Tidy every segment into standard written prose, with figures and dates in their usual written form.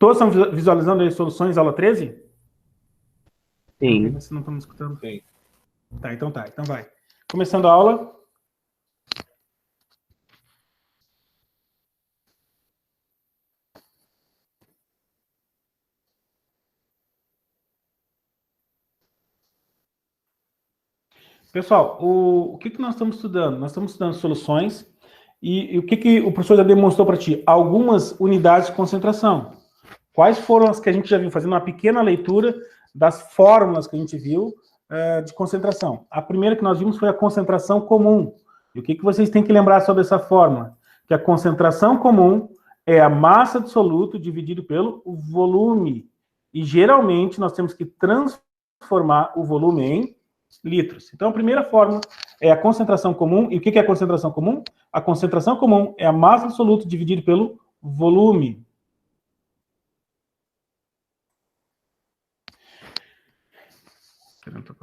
Todos estão visualizando as soluções aula 13? Sim. Vocês não estão me escutando? Sim. Tá, então tá. Então vai. Começando a aula. Pessoal, o que nós estamos estudando? Nós estamos estudando soluções e o que o professor já demonstrou para ti? Algumas unidades de concentração. Quais foram as que a gente já viu? Fazendo uma pequena leitura das fórmulas que a gente viu de concentração. A primeira que nós vimos foi a concentração comum. E o que vocês têm que lembrar sobre essa fórmula? Que a concentração comum é a massa do soluto dividido pelo volume. E geralmente nós temos que transformar o volume em litros. Então a primeira fórmula é a concentração comum. E o que é a concentração comum? A concentração comum é a massa do soluto dividido pelo volume.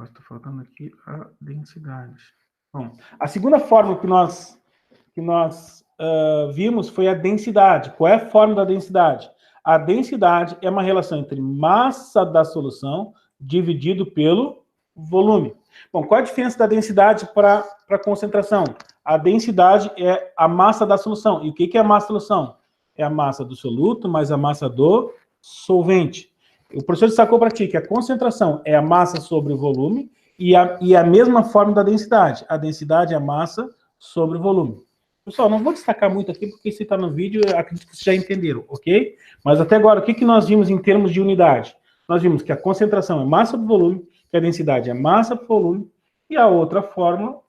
Está faltando aqui a densidade. Bom, a segunda fórmula que nós vimos foi a densidade. Qual é a fórmula da densidade? A densidade é uma relação entre massa da solução dividido pelo volume. Bom, qual é a diferença da densidade para a concentração? A densidade é a massa da solução. E o que é a massa da solução? É a massa do soluto mais a massa do solvente. O professor destacou para ti que a concentração é a massa sobre o volume e a mesma forma da densidade. A densidade é a massa sobre o volume. Pessoal, não vou destacar muito aqui, porque se está no vídeo, eu acredito que vocês já entenderam, ok? Mas até agora, o que nós vimos em termos de unidade? Nós vimos que a concentração é massa sobre volume, que a densidade é massa por volume, e a outra fórmula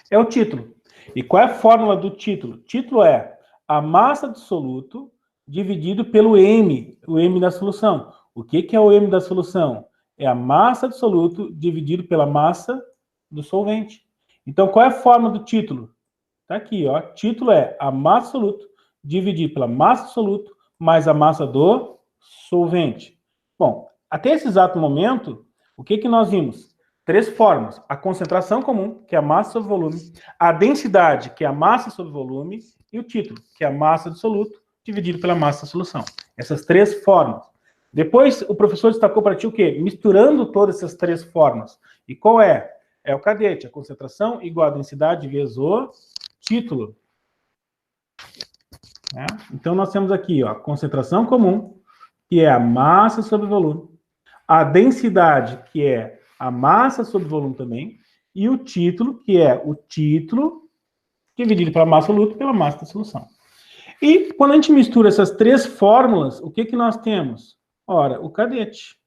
é o título. E qual é a fórmula do título? O título é a massa do soluto dividido pelo M, o M da solução. O que é o M da solução? É a massa do soluto dividido pela massa do solvente. Então, qual é a fórmula do título? Está aqui, ó. Título é a massa do soluto dividido pela massa do soluto mais a massa do solvente. Bom, até esse exato momento, o que nós vimos? Três formas. A concentração comum, que é a massa sobre volume, a densidade, que é a massa sobre volume, e o título, que é a massa do soluto dividido pela massa da solução. Essas três formas. Depois, o professor destacou para ti o quê? Misturando todas essas três formas. E qual é? É o cadete. A concentração igual a densidade vezes o título. Então, nós temos aqui ó, a concentração comum, que é a massa sobre volume. A densidade, que é a massa sobre volume também. E o título, que é o título dividido pela massa soluto pela massa da solução. E quando a gente mistura essas três fórmulas, o que nós temos? Ora, o cadete.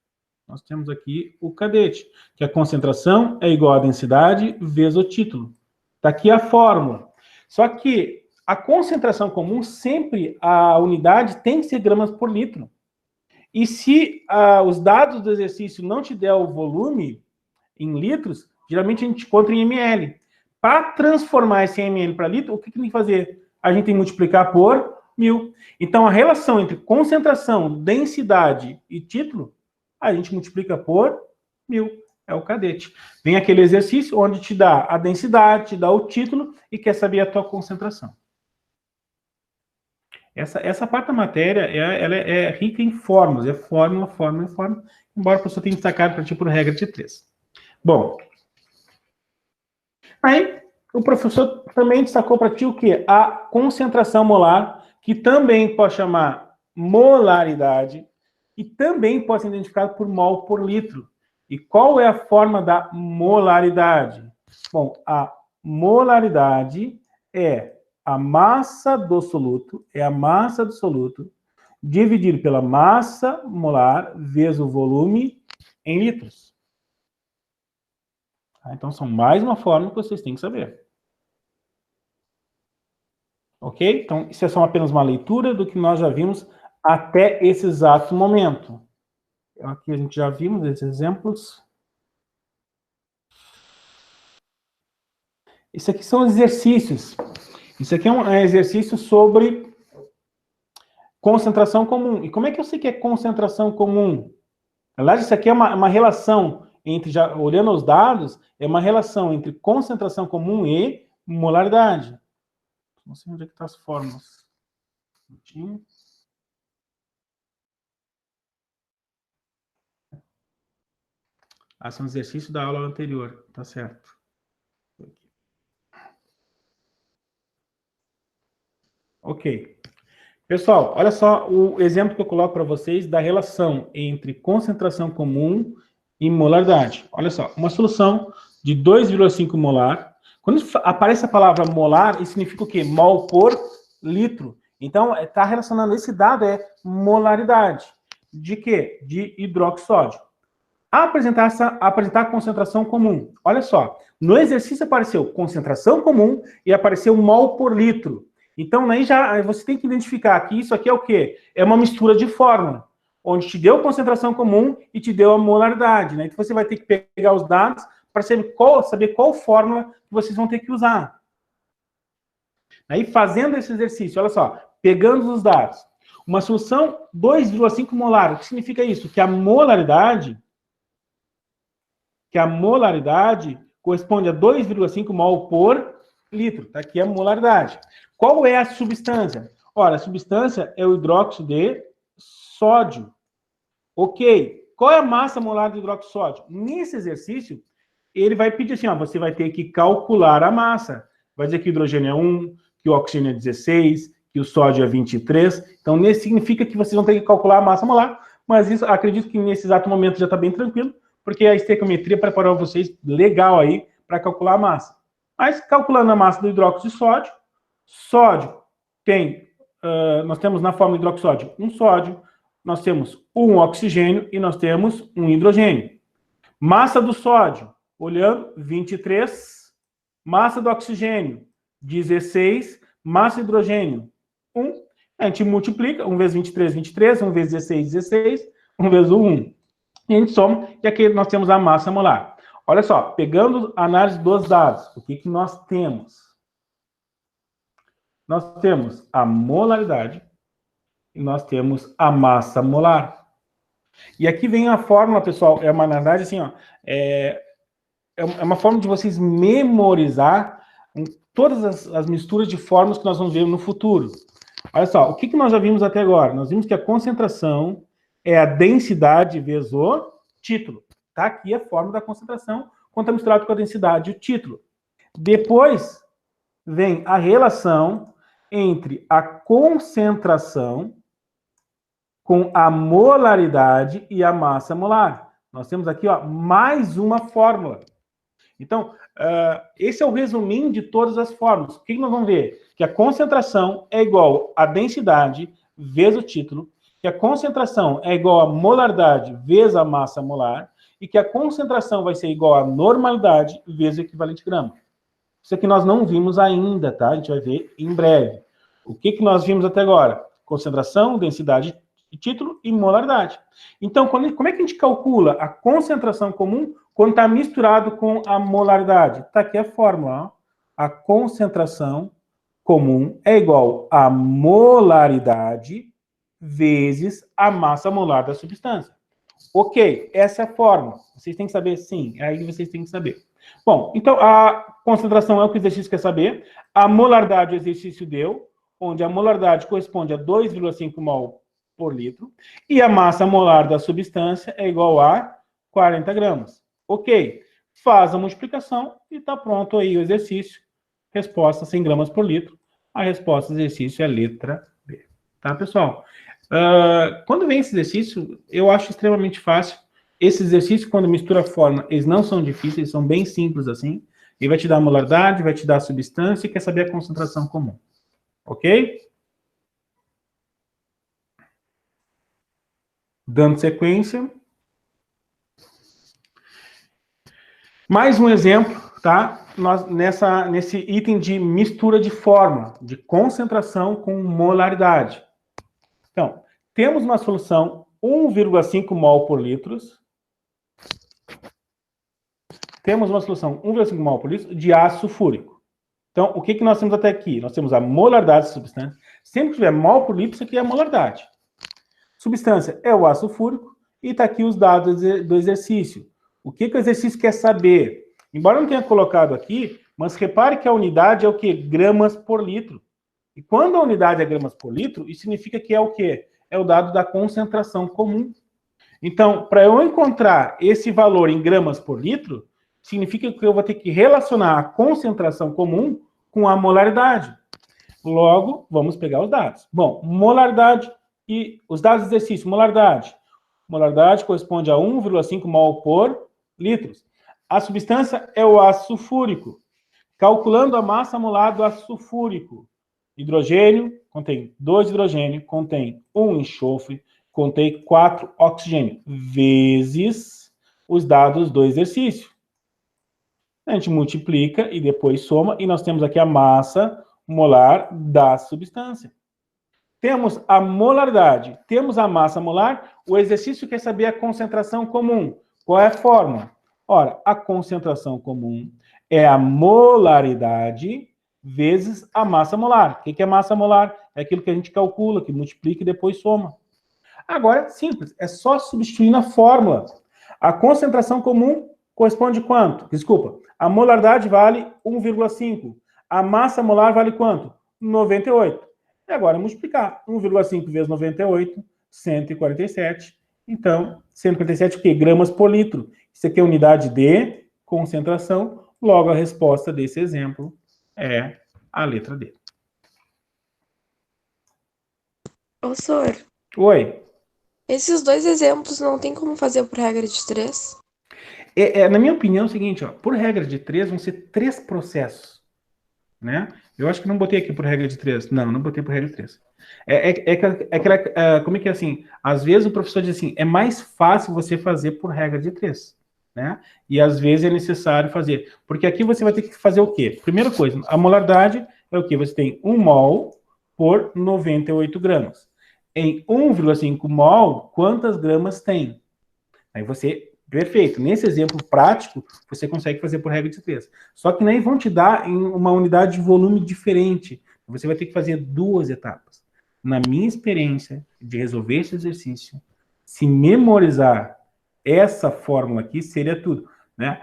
Nós temos aqui o cadete, que a concentração é igual à densidade vezes o título. Está aqui a fórmula. Só que a concentração comum, sempre a unidade tem que ser gramas por litro. E se os dados do exercício não te der o volume em litros, geralmente a gente encontra em ml. Para transformar esse ml para litro, o que tem que fazer? A gente tem que multiplicar por 1000. Então, a relação entre concentração, densidade e título, a gente multiplica por 1000. É o cadete. Vem aquele exercício onde te dá a densidade, te dá o título e quer saber a tua concentração. Essa parte da matéria, ela é rica em fórmulas. É fórmula, fórmula, fórmula. Embora o professor tenha destacado para ti por regra de 3. Bom. Aí, o professor também destacou para ti o quê? A concentração molar, que também pode chamar molaridade, e também pode ser identificado por mol por litro. E qual é a forma da molaridade? Bom, a molaridade é a massa do soluto, dividido pela massa molar vezes o volume em litros. Então, são mais uma forma que vocês têm que saber. Ok? Então, isso é só apenas uma leitura do que nós já vimos até esse exato momento. Aqui a gente já vimos esses exemplos. Isso aqui são exercícios. Isso aqui é um exercício sobre concentração comum. E como é que eu sei que é concentração comum? Na verdade, isso aqui é uma relação entre, já olhando os dados, é uma relação entre concentração comum e molaridade. Não sei onde é que estão as fórmulas. São exercícios da aula anterior, tá certo. Ok. Pessoal, olha só o exemplo que eu coloco para vocês da relação entre concentração comum e molaridade. Olha só, uma solução de 2,5 molar. Quando aparece a palavra molar, isso significa o quê? Mol por litro. Então, está relacionando esse dado molaridade. De quê? De hidroxódio. Apresentar a concentração comum. Olha só, no exercício apareceu concentração comum e apareceu mol por litro. Então, aí já você tem que identificar que isso aqui é o quê? É uma mistura de fórmula, onde te deu concentração comum e te deu a molaridade, né? Então, você vai ter que pegar os dados para saber qual fórmula que vocês vão ter que usar. Aí, fazendo esse exercício, olha só, pegando os dados, uma solução 2,5 molar, o que significa isso? Que a molaridade corresponde a 2,5 mol por litro. Tá aqui a molaridade. Qual é a substância? Ora, a substância é o hidróxido de sódio. Ok. Qual é a massa molar do hidróxido de sódio? Nesse exercício, ele vai pedir assim, ó, você vai ter que calcular a massa. Vai dizer que o hidrogênio é 1, que o oxigênio é 16, que o sódio é 23. Então, nesse significa que vocês vão ter que calcular a massa molar, mas isso, acredito que nesse exato momento já está bem tranquilo, porque a estequiometria preparou vocês legal aí para calcular a massa. Mas, calculando a massa do hidróxido de sódio, tem, nós temos na fórmula do hidróxido de sódio um sódio, nós temos um oxigênio e nós temos um hidrogênio. Massa do sódio, olhando, 23. Massa do oxigênio, 16. Massa do hidrogênio, 1. A gente multiplica, 1 vezes 23, 23. 1 vezes 16, 16. 1 vezes 1. E a gente soma, e aqui nós temos a massa molar. Olha só, pegando a análise dos dados, o que nós temos? Nós temos a molaridade e nós temos a massa molar. E aqui vem a fórmula, pessoal, na verdade, assim, ó, é uma forma de vocês memorizar todas as misturas de fórmulas que nós vamos ver no futuro. Olha só, o que nós já vimos até agora? Nós vimos que a concentração é a densidade vezes o título. Tá aqui a fórmula da concentração, quando está misturado com a densidade e o título. Depois vem a relação entre a concentração com a molaridade e a massa molar. Nós temos aqui, ó, mais uma fórmula. Então, esse é o resuminho de todas as fórmulas. O que nós vamos ver? Que a concentração é igual à densidade vezes o título, que a concentração é igual à molaridade vezes a massa molar, e que a concentração vai ser igual à normalidade vezes o equivalente grama. Isso aqui nós não vimos ainda, tá? A gente vai ver em breve. O que nós vimos até agora? Concentração, densidade, título e molaridade. Então, como é que a gente calcula a concentração comum quando está misturado com a molaridade? Está aqui a fórmula. Ó. A concentração comum é igual a molaridade vezes a massa molar da substância. Ok, essa é a fórmula. Vocês têm que saber? Sim, é aí que vocês têm que saber. Bom, então a concentração é o que o exercício quer saber. A molaridade o exercício deu, onde a molaridade corresponde a 2,5 mol por litro. E a massa molar da substância é igual a 40 gramas. Ok, faz a multiplicação e está pronto aí o exercício. Resposta 100 gramas por litro. A resposta do exercício é a letra B. Tá, pessoal? Quando vem esse exercício, eu acho extremamente fácil. Esse exercício, quando mistura a fórmula, eles não são difíceis, são bem simples assim. Ele vai te dar a molaridade, vai te dar a substância e quer saber a concentração comum. Ok? Dando sequência. Mais um exemplo, tá? Nesse item de mistura de fórmula, de concentração com molaridade. Então, temos uma solução 1,5 mol por litro. Temos uma solução 1,5 mol por litro de ácido sulfúrico. Então, o que nós temos até aqui? Nós temos a molaridade da substância. Sempre que tiver mol por litro, isso aqui é a molaridade. Substância é o ácido sulfúrico e está aqui os dados do exercício. O que o exercício quer saber? Embora eu não tenha colocado aqui, mas repare que a unidade é o quê? Gramas por litro. E quando a unidade é gramas por litro, isso significa que é o quê? É o dado da concentração comum. Então, para eu encontrar esse valor em gramas por litro, significa que eu vou ter que relacionar a concentração comum com a molaridade. Logo, vamos pegar os dados. Bom, molaridade e os dados do exercício. Molaridade. Molaridade corresponde a 1,5 mol por litros. A substância é o ácido sulfúrico. Calculando a massa molar do ácido sulfúrico. Hidrogênio contém 2 hidrogênio, contém 1 enxofre, contém 4 oxigênio, vezes os dados do exercício. A gente multiplica e depois soma, e nós temos aqui a massa molar da substância. Temos a molaridade, temos a massa molar, o exercício quer saber a concentração comum. Qual é a fórmula? Ora, a concentração comum é a molaridade vezes a massa molar. O que é massa molar? É aquilo que a gente calcula, que multiplica e depois soma. Agora é simples, é só substituir na fórmula. A concentração comum corresponde a quanto? Desculpa, a molaridade vale 1,5. A massa molar vale quanto? 98. E agora multiplicar. 1,5 vezes 98, 147. Então, 147 o quê? Gramas por litro. Isso aqui é unidade de concentração. Logo, a resposta desse exemplo é a letra D. Professor, Oi. esses dois exemplos não tem como fazer por regra de 3? Na minha opinião, é o seguinte, ó, por regra de 3, vão ser 3 processos, né? Eu acho que não botei aqui por regra de 3. Não botei por regra de 3. Como é que é assim? Às vezes o professor diz assim, é mais fácil você fazer por regra de 3, né? E às vezes é necessário fazer. Porque aqui você vai ter que fazer o quê? Primeira coisa, a molaridade é o quê? Você tem 1 mol por 98 gramas. Em 1,5 mol, quantas gramas tem? Aí você... Perfeito. Nesse exemplo prático, você consegue fazer por regra de 3. Só que nem vão te dar em uma unidade de volume diferente. Você vai ter que fazer 2 etapas. Na minha experiência de resolver esse exercício, se memorizar essa fórmula aqui, seria tudo, né?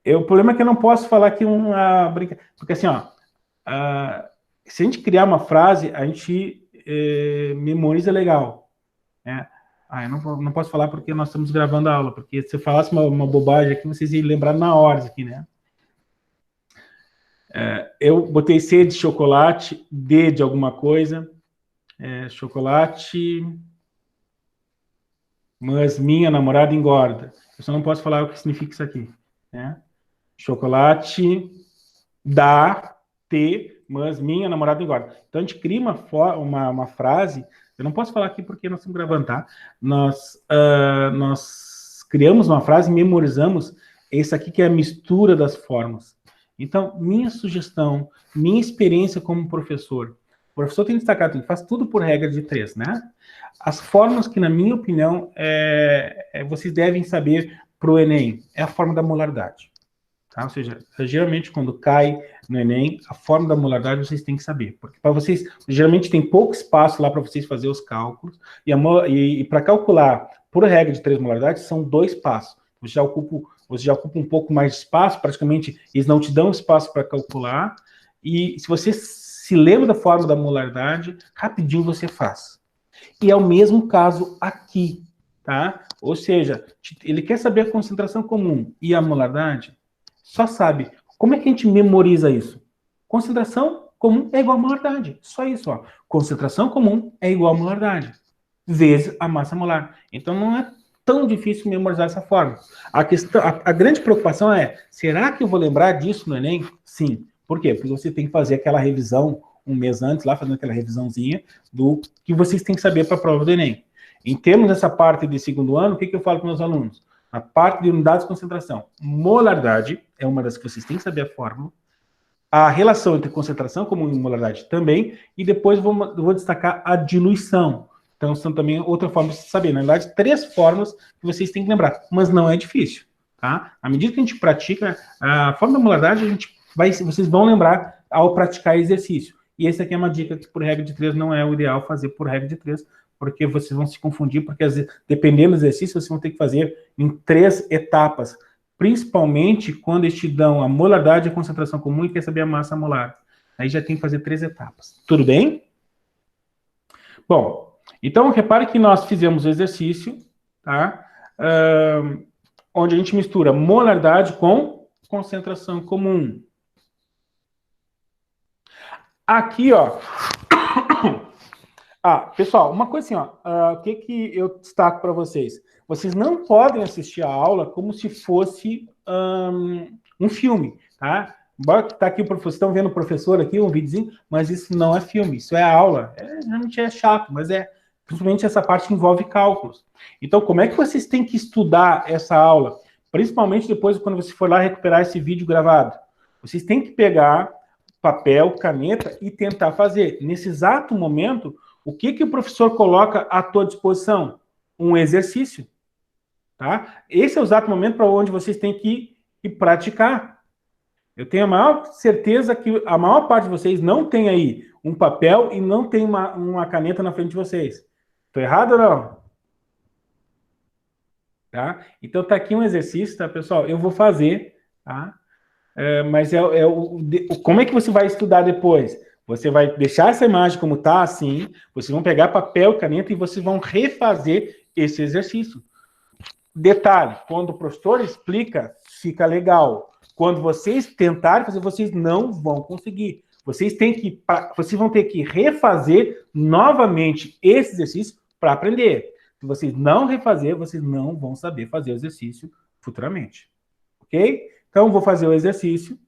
O problema é que eu não posso falar aqui uma brincadeira. Porque assim, ó, se a gente criar uma frase, a gente memoriza legal, né? Eu não posso falar porque nós estamos gravando a aula, porque se eu falasse uma bobagem aqui, vocês iam lembrar na hora aqui, né? Eu botei C de chocolate, D de alguma coisa, chocolate, mas minha namorada engorda. Eu só não posso falar o que significa isso aqui, né? Chocolate dá T, mas minha namorada engorda. Então a gente cria uma frase. Eu não posso falar aqui porque nós estamos gravando, tá? Nós criamos uma frase, memorizamos esse aqui que é a mistura das formas. Então, minha sugestão, minha experiência como professor, o professor tem que destacar, faz tudo por regra de 3, né? As formas que, na minha opinião, vocês devem saber para o Enem, é a forma da molaridade. Tá? Ou seja, geralmente quando cai no Enem, a forma da molaridade vocês têm que saber. Porque para vocês, geralmente tem pouco espaço lá para vocês fazer os cálculos. E para calcular por regra de 3 molaridades, são 2 passos. Você já ocupa um pouco mais de espaço, praticamente eles não te dão espaço para calcular. E se você se lembra da forma da molaridade, rapidinho você faz. E é o mesmo caso aqui, tá? Ou seja, ele quer saber a concentração comum e a molaridade. Só sabe. Como é que a gente memoriza isso? Concentração comum é igual a molaridade. Só isso, ó. Concentração comum é igual a molaridade. Vezes a massa molar. Então não é tão difícil memorizar essa forma. A grande preocupação é, será que eu vou lembrar disso no Enem? Sim. Por quê? Porque você tem que fazer aquela revisão um mês antes, lá fazendo aquela revisãozinha do que vocês têm que saber para a prova do Enem. Em termos dessa parte de segundo ano, o que eu falo para os meus alunos? A parte de unidades de concentração. Molaridade é uma das que vocês têm que saber a fórmula. A relação entre concentração comum e molaridade também. E depois vou destacar a diluição. Então, são também outra forma de saber. Na verdade, 3 formas que vocês têm que lembrar. Mas não é difícil. Tá? À medida que a gente pratica, a forma da molaridade, vocês vão lembrar ao praticar exercício. E essa aqui é uma dica que, por regra de 3, não é o ideal fazer por regra de 3, porque vocês vão se confundir, porque dependendo do exercício, vocês vão ter que fazer em 3 etapas, principalmente quando eles te dão a molaridade e a concentração comum e quer saber a massa molar. Aí já tem que fazer 3 etapas. Tudo bem? Bom, então repare que nós fizemos o exercício, tá? Onde a gente mistura molaridade com concentração comum. Aqui, ó. Pessoal, uma coisa assim, ó. O que eu destaco para vocês? Vocês não podem assistir a aula como se fosse um filme, tá? Embora que tá aqui o professor, estão vendo o professor aqui, um videozinho, mas isso não é filme, isso é aula. Realmente é chato, mas principalmente essa parte que envolve cálculos. Então, como é que vocês têm que estudar essa aula? Principalmente depois, quando você for lá recuperar esse vídeo gravado. Vocês têm que pegar papel, caneta e tentar fazer. Nesse exato momento, o que o professor coloca à tua disposição? Um exercício. Tá? Esse é o exato momento para onde vocês têm que praticar. Eu tenho a maior certeza que a maior parte de vocês não tem aí um papel e não tem uma caneta na frente de vocês. Estou errado ou não? Tá? Então tá aqui um exercício, tá, pessoal? Eu vou fazer, tá? Mas como é que você vai estudar depois? Você vai deixar essa imagem como tá, assim, vocês vão pegar papel, caneta e vocês vão refazer esse exercício. Detalhe, quando o professor explica, fica legal. Quando vocês tentarem fazer, vocês não vão conseguir. Vocês vão ter que refazer novamente esse exercício para aprender. Se vocês não refazer, vocês não vão saber fazer o exercício futuramente. Ok? Então, vou fazer o exercício.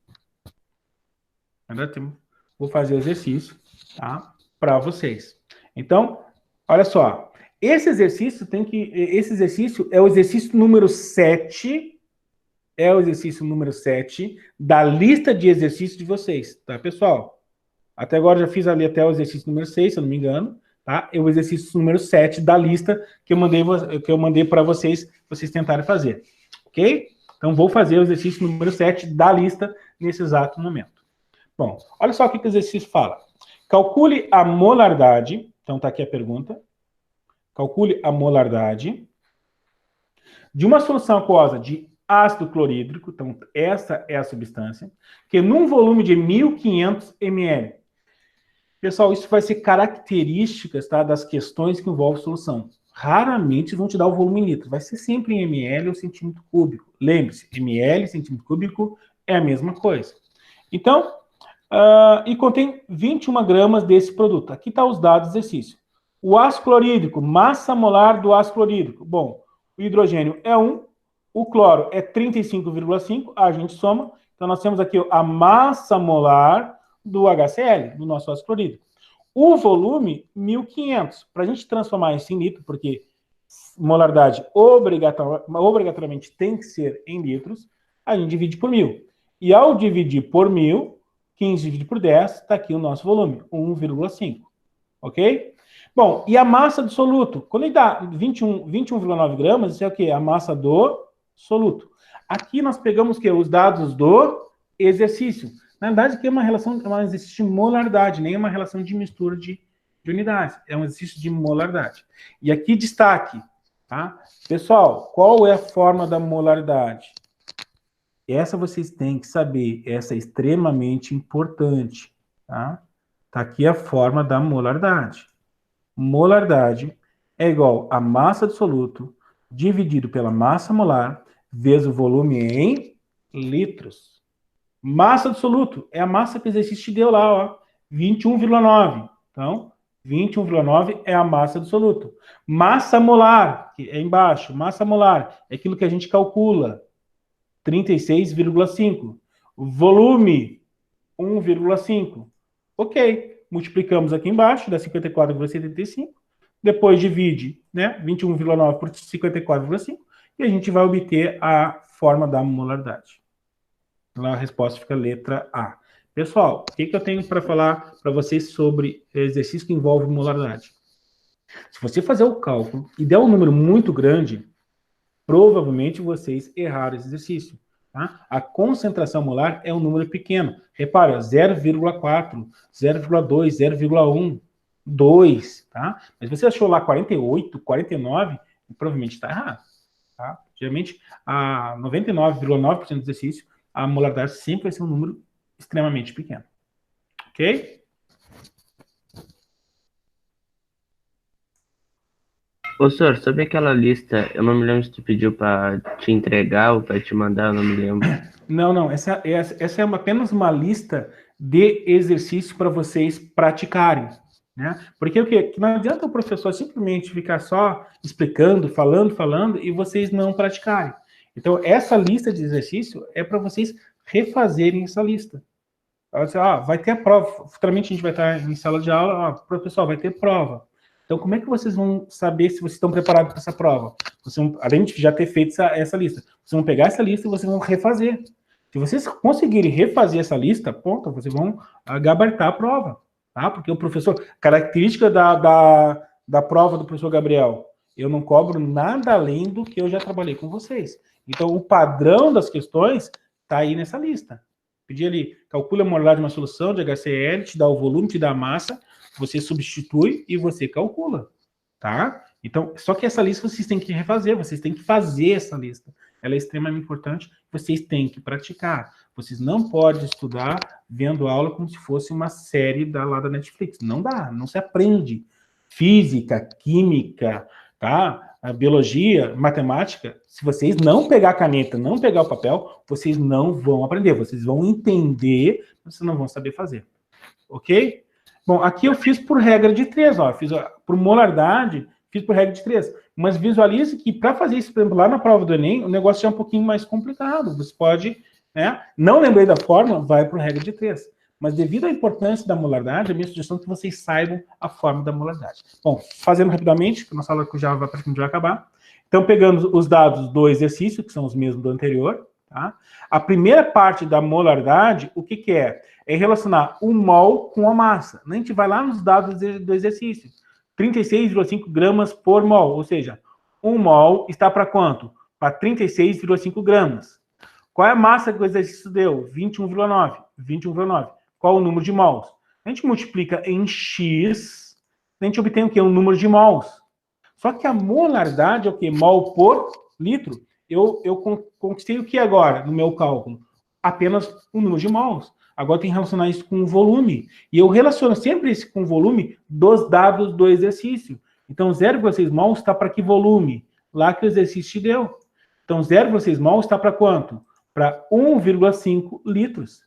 Vou fazer o exercício, tá? Para vocês. Então, olha só. Esse exercício é o exercício número 7. É o exercício número 7 da lista de exercícios de vocês, tá, pessoal? Até agora já fiz ali até o exercício número 6, se eu não me engano, tá? É o exercício número 7 da lista que eu mandei para vocês tentarem fazer, ok? Então, vou fazer o exercício número 7 da lista nesse exato momento. Bom, olha só o que o exercício fala. Calcule a molaridade, então tá aqui a pergunta. Calcule a molaridade de uma solução aquosa de ácido clorídrico, então essa é a substância, que num volume de 1.500 ml. Pessoal, isso vai ser características, tá, das questões que envolvem solução. Raramente vão te dar o volume em litro, vai ser sempre em ml ou centímetro cúbico. Lembre-se, ml e centímetro cúbico é a mesma coisa. Então, e contém 21 gramas desse produto. Aqui está os dados do exercício. O ácido clorídrico, massa molar do ácido clorídrico. Bom, o hidrogênio é 1, o cloro é 35,5, a gente soma. Então, nós temos aqui a massa molar do HCl, do nosso ácido clorídrico. O volume, 1.500. Para a gente transformar isso em litro, porque molaridade obrigatoriamente tem que ser em litros, a gente divide por 1.000. E ao dividir por 1.000, 15 dividido por 10, está aqui o nosso volume, 1,5. Ok? Bom, e a massa do soluto? Quando ele dá 21,9 gramas, isso é o quê? A massa do soluto. Aqui nós pegamos o quê? Os dados do exercício. Na verdade, aqui é um exercício de molaridade, nem uma relação de mistura de unidades. É um exercício de molaridade. E aqui destaque, tá? Pessoal, qual é a forma da molaridade? Essa vocês têm que saber. Essa é extremamente importante, tá? Tá aqui a forma da molaridade. Molaridade é igual a massa do soluto dividido pela massa molar vezes o volume em litros. Massa do soluto é a massa que o exercício te deu lá, ó, 21,9. Então, 21,9 é a massa do soluto. Massa molar, que é embaixo, massa molar é aquilo que a gente calcula, 36,5. Volume, 1,5. Ok. Multiplicamos aqui embaixo, dá 54,75. Depois divide, né, 21,9 por 54,5. E a gente vai obter a forma da molaridade. Então, a resposta fica letra A. Pessoal, o que eu tenho para falar para vocês sobre exercício que envolve molaridade? Se você fazer o cálculo e der um número muito grande, provavelmente vocês erraram esse exercício. Tá? A concentração molar é um número pequeno. Repara, 0,4, 0,2, 0,1, 2. Tá? Mas você achou lá 48, 49, provavelmente está errado. Tá? Geralmente, a 99,9% do exercício, a molaridade sempre vai ser um número extremamente pequeno. Ok? Ô, senhor, sobre aquela lista, eu não me lembro se tu pediu pra te entregar ou pra te mandar, eu não me lembro. Não. Essa é apenas uma lista de exercícios para vocês praticarem. Né? Porque o quê? Que não adianta o professor simplesmente ficar só explicando, falando, e vocês não praticarem. Então, essa lista de exercício é para vocês refazerem essa lista. Vai ter a prova. Futuramente a gente vai estar em sala de aula. Professor, vai ter prova. Então, como é que vocês vão saber se vocês estão preparados para essa prova? Além de já ter feito essa lista, vocês vão pegar essa lista e vocês vão refazer. Se vocês conseguirem refazer essa lista, ponto, vocês vão gabaritar a prova. Tá? Porque o professor, característica da prova do professor Gabriel, eu não cobro nada além do que eu já trabalhei com vocês. Então, o padrão das questões está aí nessa lista. Pedir ali, calcula a molalidade de uma solução de HCl, te dá o volume, te dá a massa, você substitui e você calcula, tá? Então, só que essa lista vocês têm que refazer, vocês têm que fazer essa lista. Ela é extremamente importante, vocês têm que praticar. Vocês não podem estudar vendo aula como se fosse uma série lá da Netflix. Não dá, não se aprende. Física, química, tá? A biologia, matemática, se vocês não pegar a caneta, não pegar o papel, vocês não vão aprender, vocês vão entender, vocês não vão saber fazer. Ok? Bom, aqui eu fiz por regra de 3, ó, fiz por molaridade, fiz por regra de 3. Mas visualize que para fazer isso, por exemplo, lá na prova do Enem, o negócio já é um pouquinho mais complicado. Você pode, né? Não lembrei da fórmula, vai por regra de 3. Mas devido à importância da molaridade, a minha sugestão é que vocês saibam a forma da molaridade. Bom, fazendo rapidamente, porque a nossa aula já vai acabar. Então, pegando os dados do exercício, que são os mesmos do anterior, tá? A primeira parte da molaridade, o que é? É relacionar o mol com a massa. A gente vai lá nos dados do exercício. 36,5 gramas por mol, ou seja, 1 mol está para quanto? Para 36,5 gramas. Qual é a massa que o exercício deu? 21,9. 21,9. Qual o número de mols? A gente multiplica em X, a gente obtém o quê? Um número de mols. Só que a molaridade é o quê? Mol por litro. Eu conquistei o que agora no meu cálculo? Apenas o número de mols. Agora tem que relacionar isso com o volume. E eu relaciono sempre isso com o volume dos dados do exercício. Então, 0,6 mols está para que volume? Lá que o exercício te deu. Então, 0,6 mols está para quanto? Para 1,5 litros.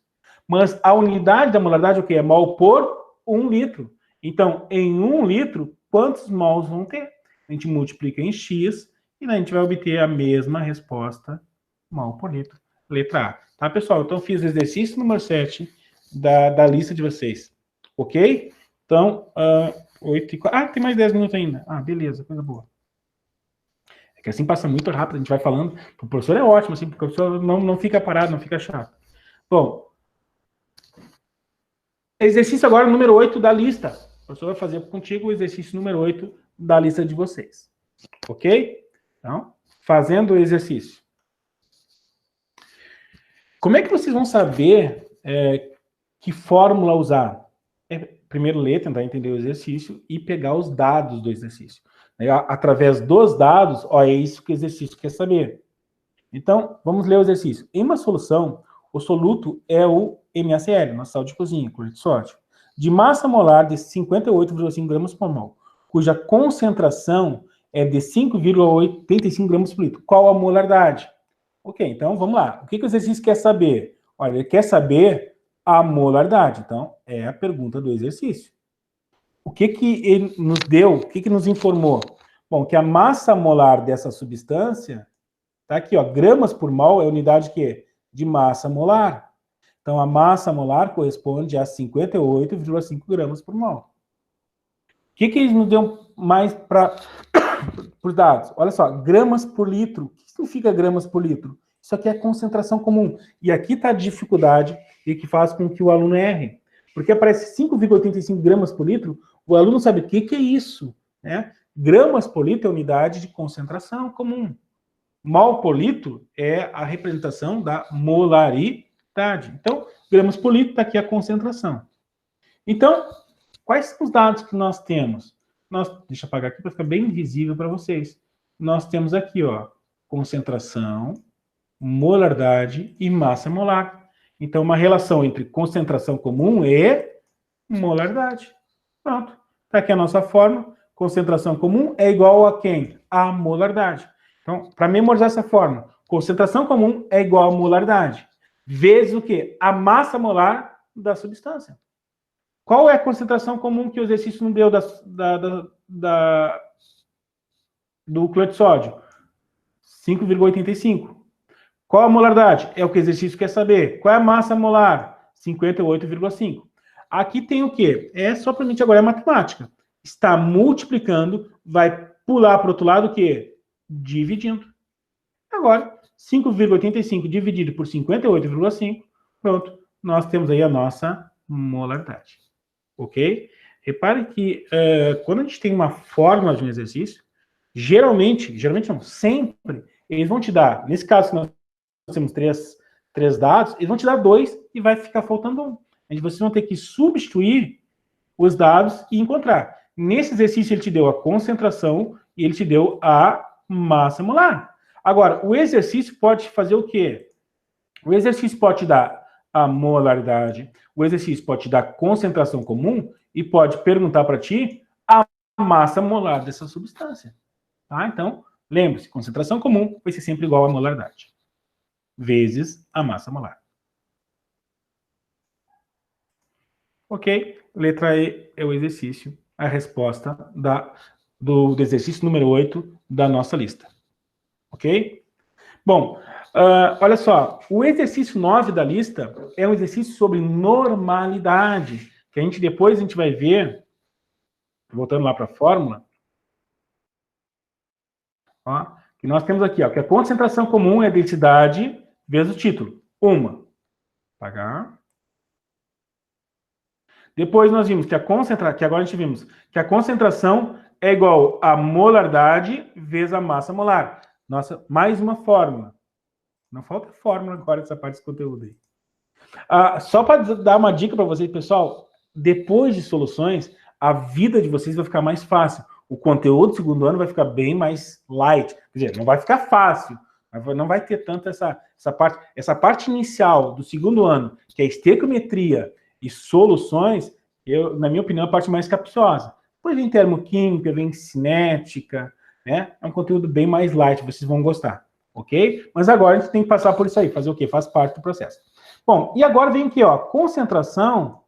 Mas a unidade da molaridade é o quê? É mol por 1 litro. Então, em 1 litro, quantos mols vão ter? A gente multiplica em X e a gente vai obter a mesma resposta, mol por litro. Letra A. Tá, pessoal? Então, fiz o exercício número 7 da lista de vocês. Ok? Então, 8 e 4. Tem mais 10 minutos ainda. Beleza, coisa boa. É que assim passa muito rápido, a gente vai falando. O professor é ótimo, assim, porque o professor não fica parado, não fica chato. Bom, exercício agora número 8 da lista. O professor vai fazer contigo o exercício número 8 da lista de vocês. Ok? Então, fazendo o exercício. Como é que vocês vão saber que fórmula usar? Primeiro ler, tentar entender o exercício e pegar os dados do exercício. Através dos dados, é isso que o exercício quer saber. Então, vamos ler o exercício. Em uma solução, o soluto é o MaCl, nosso sal de cozinha, cloreto de sódio, de massa molar de 58,5 gramas por mol, cuja concentração é de 5,85 gramas por litro. Qual a molaridade? Ok, então vamos lá. O que o exercício quer saber? Olha, ele quer saber a molaridade. Então, é a pergunta do exercício. O que ele nos deu, o que nos informou? Bom, que a massa molar dessa substância, tá aqui, ó, gramas por mol é a unidade que de massa molar. Então, a massa molar corresponde a 58,5 gramas por mol. O que ele nos deu mais para os dados? Olha só, gramas por litro. O que significa gramas por litro? Isso aqui é concentração comum. E aqui está a dificuldade e que faz com que o aluno erre. Porque aparece 5,85 gramas por litro, o aluno sabe o que é isso, né? Gramas por litro é unidade de concentração comum. Mol por litro é a representação da molaridade. Então, gramas por litro está aqui a concentração. Então, quais são os dados que nós temos? Deixa eu apagar aqui para ficar bem visível para vocês. Nós temos aqui, ó, concentração, molaridade e massa molar. Então, uma relação entre concentração comum e molaridade. Pronto. Está aqui a nossa fórmula. Concentração comum é igual a quem? A molaridade. Então, para memorizar essa fórmula, concentração comum é igual a molaridade. Vezes o quê? A massa molar da substância. Qual é a concentração comum que o exercício não deu do cloreto de sódio? 5,85. Qual a molaridade? É o que o exercício quer saber. Qual é a massa molar? 58,5. Aqui tem o quê? É somente agora é matemática. Está multiplicando, vai pular para o outro lado o quê? Dividindo. Agora, 5,85 dividido por 58,5, pronto, nós temos aí a nossa molaridade. Ok? Repare que quando a gente tem uma fórmula de um exercício, geralmente não, sempre, eles vão te dar, nesse caso que nós temos três dados, eles vão te dar 2 e vai ficar faltando 1. Vocês vão ter que substituir os dados e encontrar. Nesse exercício ele te deu a concentração e ele te deu a massa molar. Agora, o exercício pode fazer o quê? O exercício pode te dar a molaridade, o exercício pode te dar a concentração comum e pode perguntar para ti a massa molar dessa substância. Tá? Então, lembre-se, concentração comum vai ser sempre igual a molaridade, vezes a massa molar. Ok? Letra E é o exercício, a resposta do exercício número 8 da nossa lista. Ok? Bom, olha só, o exercício 9 da lista é um exercício sobre normalidade, que depois a gente vai ver, voltando lá para a fórmula, ó, que nós temos aqui, ó, que a concentração comum é a densidade vezes o título. Pagar. Depois nós vimos que agora a gente vimos que a concentração é igual a molaridade vezes a massa molar. Nossa, mais uma fórmula. Não falta fórmula agora dessa parte desse conteúdo aí. Só para dar uma dica para vocês, pessoal, depois de soluções, a vida de vocês vai ficar mais fácil. O conteúdo do segundo ano vai ficar bem mais light. Quer dizer, não vai ficar fácil, não vai ter tanto essa parte inicial do segundo ano, que é estequiometria e soluções, na minha opinião, é a parte mais capciosa. Depois vem termoquímica, vem cinética, né? É um conteúdo bem mais light, vocês vão gostar, ok? Mas agora a gente tem que passar por isso aí, fazer o quê? Faz parte do processo. Bom, e agora vem aqui, ó, concentração,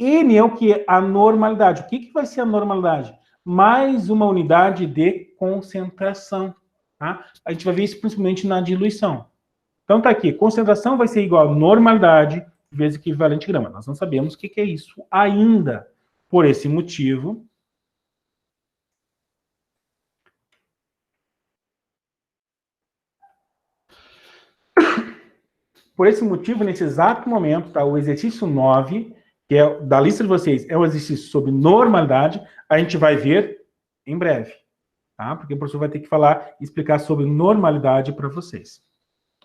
N é o que? A normalidade. O que vai ser a normalidade? Mais uma unidade de concentração, tá? A gente vai ver isso principalmente na diluição. Então tá aqui, concentração vai ser igual a normalidade vezes equivalente grama. Nós não sabemos o que é isso ainda. Por esse motivo, nesse exato momento, tá, o exercício 9, que é da lista de vocês, é o exercício sobre normalidade, a gente vai ver em breve, tá? Porque o professor vai ter que falar e explicar sobre normalidade para vocês.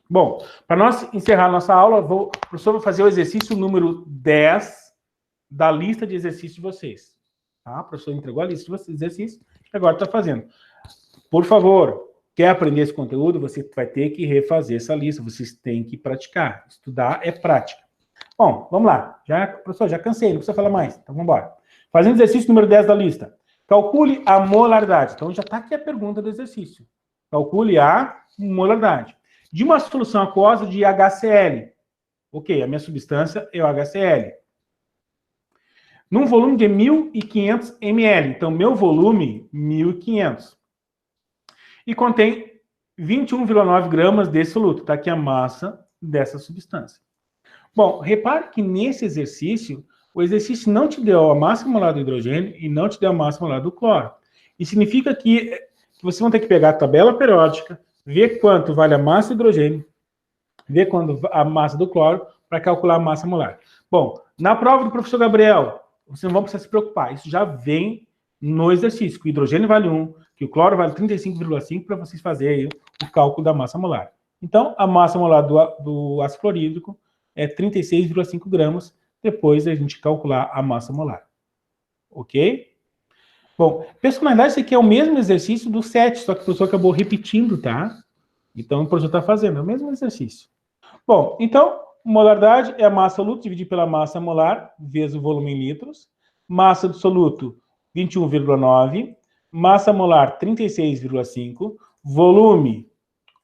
Bom, para nós encerrar nossa aula, o professor vai fazer o exercício número 10 da lista de exercícios de vocês. Tá? O professor entregou a lista de exercícios e agora está fazendo. Por favor, quer aprender esse conteúdo, você vai ter que refazer essa lista, vocês têm que praticar. Estudar é prática. Bom, vamos lá. Professor, já cansei, não precisa falar mais. Então, vamos embora. Fazendo o exercício número 10 da lista. Calcule a molaridade. Então, já está aqui a pergunta do exercício. Calcule a molaridade de uma solução aquosa de HCl. Ok, a minha substância é o HCl. Num volume de 1.500 ml. Então, meu volume, 1.500. E contém 21,9 gramas de soluto. Está aqui a massa dessa substância. Bom, repare que nesse exercício, o exercício não te deu a massa molar do hidrogênio e não te deu a massa molar do cloro. Isso significa que vocês vão ter que pegar a tabela periódica, ver quanto vale a massa do hidrogênio, ver quanto a massa do cloro, para calcular a massa molar. Bom, na prova do professor Gabriel, vocês não vão precisar se preocupar, isso já vem no exercício, que o hidrogênio vale 1, que o cloro vale 35,5, para vocês fazerem o cálculo da massa molar. Então, a massa molar do ácido clorídrico é 36,5 gramas, depois a gente calcular a massa molar. Ok? Bom, personalidade, esse aqui é o mesmo exercício do 7, só que o professor acabou repetindo, tá? Então, o professor está fazendo, é o mesmo exercício. Bom, então, molaridade é a massa soluto dividido pela massa molar, vezes o volume em litros. massa do soluto 21,9, massa molar 36,5, volume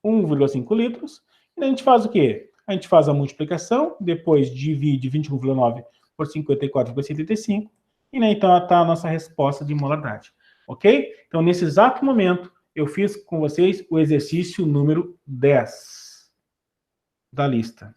1,5 litros, e a gente faz o quê? A gente faz a multiplicação, depois divide 21,9 por 54,75, e né, então está a nossa resposta de molaridade, ok? Então, nesse exato momento, eu fiz com vocês o exercício número 10 da lista.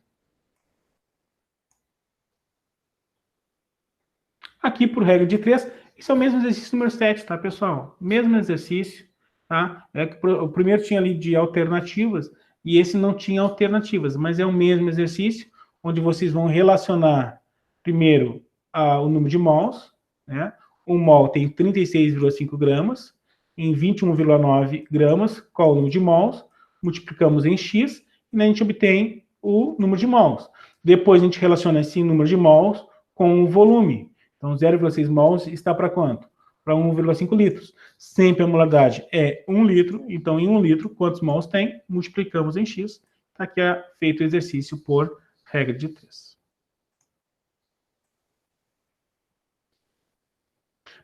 Aqui, por regra de 3, esse é o mesmo exercício número 7, tá, pessoal? Mesmo exercício, tá? É que o primeiro tinha ali de alternativas, e esse não tinha alternativas, mas é o mesmo exercício, onde vocês vão relacionar, primeiro, o número de mols, né? Um mol tem 36,5 gramas, em 21,9 gramas, qual o número de mols? Multiplicamos em x, e a gente obtém o número de mols. Depois a gente relaciona esse número de mols com o volume. Então, 0,6 mols está para quanto? Para 1,5 litros. Sempre a molaridade é 1 litro, então em 1 litro, quantos mols tem? Multiplicamos em x. Aqui é feito o exercício por regra de 3.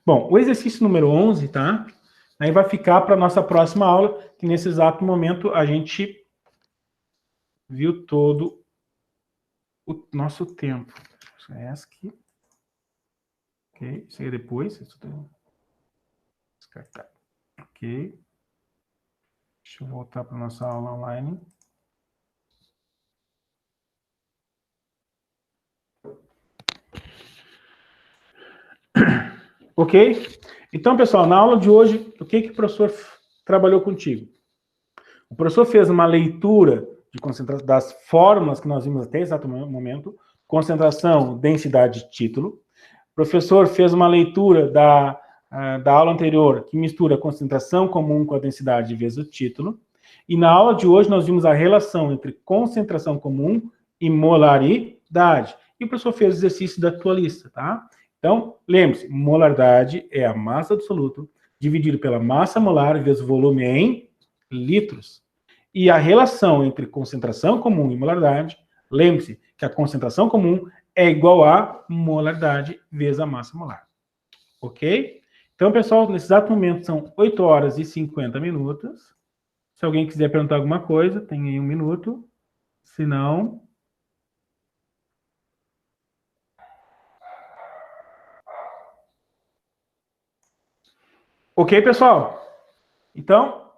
Bom, o exercício número 11, tá? Aí vai ficar para a nossa próxima aula, que nesse exato momento a gente viu todo o nosso tempo. Essa aqui. Ok, isso aí depois. Isso tudo descartar. Ok. Deixa eu voltar para a nossa aula online. Ok? Então, pessoal, na aula de hoje, o que o professor trabalhou contigo? O professor fez uma leitura das fórmulas que nós vimos até exato momento, concentração, densidade, título. O professor fez uma leitura da aula anterior, que mistura a concentração comum com a densidade vezes o título. E na aula de hoje nós vimos a relação entre concentração comum e molaridade. E o professor fez o exercício da tua lista, tá? Então, lembre-se, molaridade é a massa do soluto dividido pela massa molar vezes o volume em litros. E a relação entre concentração comum e molaridade, lembre-se que a concentração comum é igual a molaridade vezes a massa molar. Ok? Então, pessoal, nesse exato momento são 8 horas e 50 minutos. Se alguém quiser perguntar alguma coisa, tem aí 1 minuto. Se não... Ok, pessoal? Então,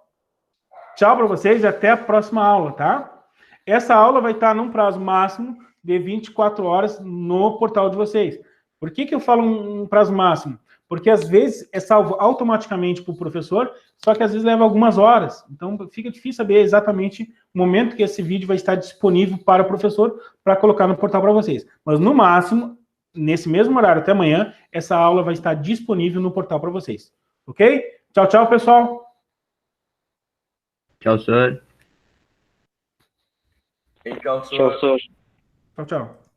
tchau para vocês e até a próxima aula, tá? Essa aula vai estar num prazo máximo de 24 horas no portal de vocês. Por que eu falo um prazo máximo? Porque às vezes é salvo automaticamente para o professor, só que às vezes leva algumas horas. Então fica difícil saber exatamente o momento que esse vídeo vai estar disponível para o professor para colocar no portal para vocês. Mas no máximo, nesse mesmo horário até amanhã, essa aula vai estar disponível no portal para vocês. Ok? Tchau, tchau, pessoal. Tchau, senhor. Tchau, senhor. Tchau, tchau.